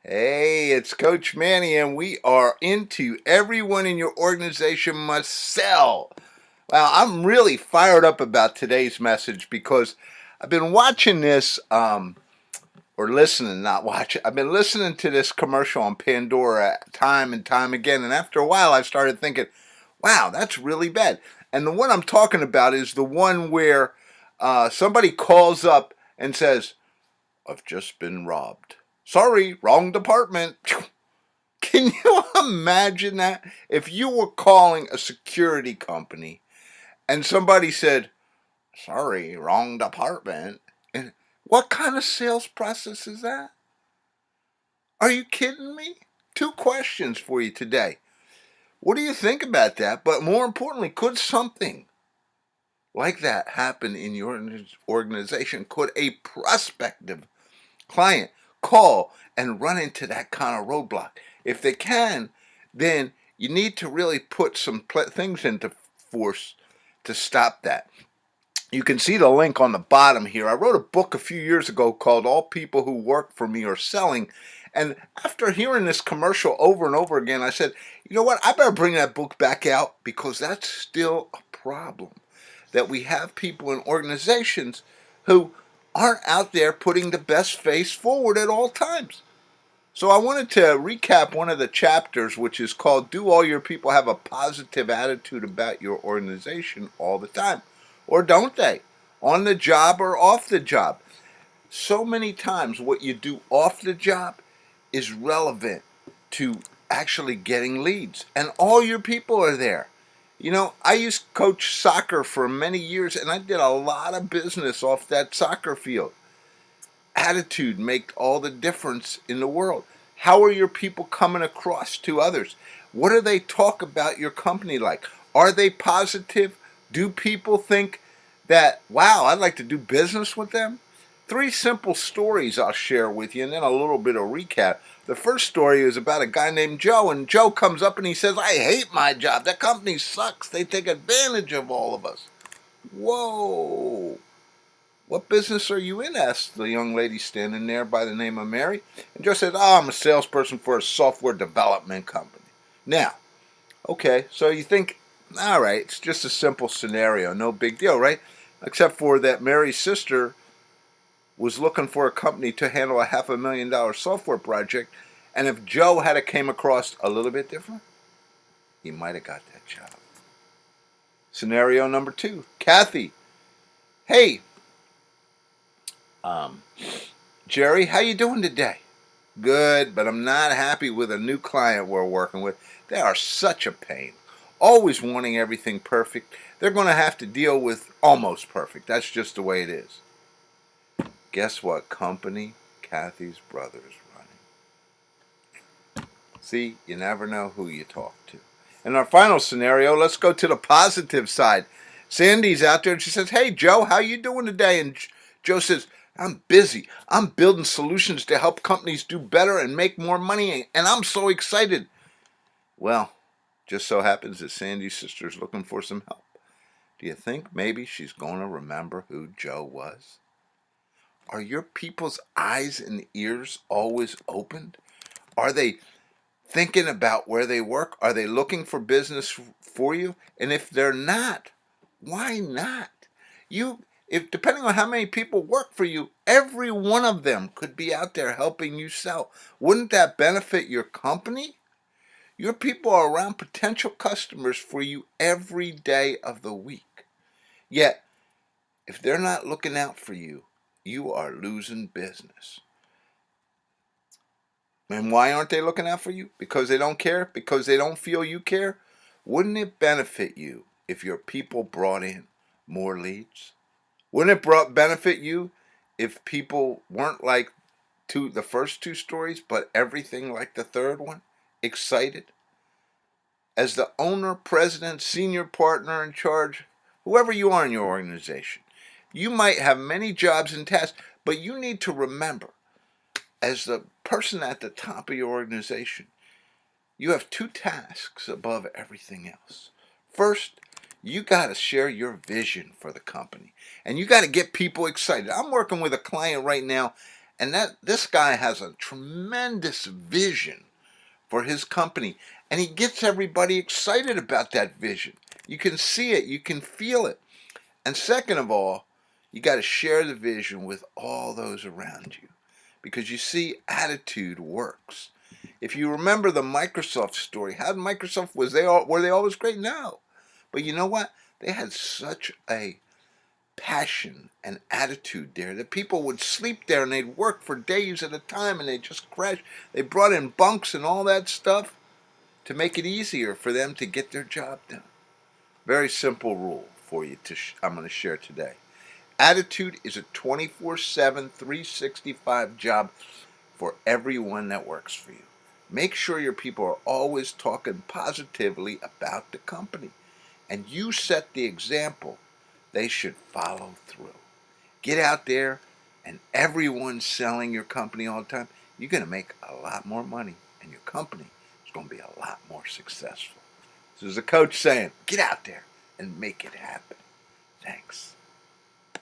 Hey, it's Coach Manny, and we are into everyone in your organization must sell. Well, I'm really fired up about today's message because I've been watching this, or listening, not watching. I've been listening to this commercial on Pandora time and time again, and after a while, I started thinking, wow, that's really bad. And the one I'm talking about is the one where somebody calls up and says, I've just been robbed. Sorry, wrong department. Can you imagine that? If you were calling a security company and somebody said, sorry, wrong department, and what kind of sales process is that? Are you kidding me? Two questions for you today. What do you think about that? But more importantly, could something like that happen in your organization? Could a prospective client call and run into that kind of roadblock? If they can, then you need to really put some things into force to stop that. You can see the link on the bottom here. I wrote a book a few years ago called All People Who Work for Me Are Selling. And after hearing this commercial over and over again, I said, you know what? I better bring that book back out because that's still a problem. That we have people in organizations who aren't out there putting the best face forward at all times. So I wanted to recap one of the chapters, which is called Do All Your People Have a Positive Attitude About Your Organization All the Time? Or don't they? On the job or off the job? So many times what you do off the job is relevant to actually getting leads. And all your people are there. You know, I used to coach soccer for many years and I did a lot of business off that soccer field. Attitude makes all the difference in the world. How are your people coming across to others? What do they talk about your company like? Are they positive? Do people think that, wow, I'd like to do business with them? Three simple stories I'll share with you and then a little bit of recap. The first story is about a guy named Joe, and Joe comes up and he says, I hate my job. That company sucks. They take advantage of all of us. Whoa. What business are you in? Asked the young lady standing there by the name of Mary. And Joe said, oh, I'm a salesperson for a software development company. Now, okay, so you think, all right, it's just a simple scenario, no big deal, right? Except for that Mary's sister was looking for a company to handle a $500,000 software project, and if Joe had came across a little bit different, he might have got that job. Scenario number two, Kathy. Hey, um, Jerry, how you doing today? Good, but I'm not happy with a new client we're working with. They are such a pain. Always wanting everything perfect. They're going to have to deal with almost perfect. That's just the way it is. Guess what company Kathy's brother is running? See, you never know who you talk to. In our final scenario, let's go to the positive side. Sandy's out there and she says, hey, Joe, how you doing today? And Joe says, I'm busy. I'm building solutions to help companies do better and make more money, and I'm so excited. Well, just so happens that Sandy's sister's looking for some help. Do you think maybe she's going to remember who Joe was? Are your people's eyes and ears always opened? Are they thinking about where they work? Are they looking for business for you? And if they're not, why not? You, if depending on how many people work for you, every one of them could be out there helping you sell. Wouldn't that benefit your company? Your people are around potential customers for you every day of the week. Yet, if they're not looking out for you, you are losing business. And why aren't they looking out for you? Because they don't care? Because they don't feel you care? Wouldn't it benefit you if your people brought in more leads? Wouldn't it benefit you if people weren't like the first two stories, but everything like the third one? Excited? As the owner, president, senior partner in charge, whoever you are in your organization, you might have many jobs and tasks, but you need to remember, as the person at the top of your organization, you have two tasks above everything else. First, you got to share your vision for the company, and you got to get people excited. I'm working with a client right now, And this guy has a tremendous vision for his company, and he gets everybody excited about that vision. You can see it, you can feel it. And second of all, you got to share the vision with all those around you, because you see, attitude works. If you remember the Microsoft story, how did Microsoft, were they always great? No. But you know what? They had such a passion and attitude there that people would sleep there and they'd work for days at a time and they'd just crash. They brought in bunks and all that stuff to make it easier for them to get their job done. Very simple rule for you I'm going to share today. Attitude is a 24/7, 365 job for everyone that works for you. Make sure your people are always talking positively about the company, and you set the example. They should follow through. Get out there, and everyone's selling your company all the time. You're going to make a lot more money, and your company is going to be a lot more successful. This is a coach saying, get out there and make it happen. Thanks.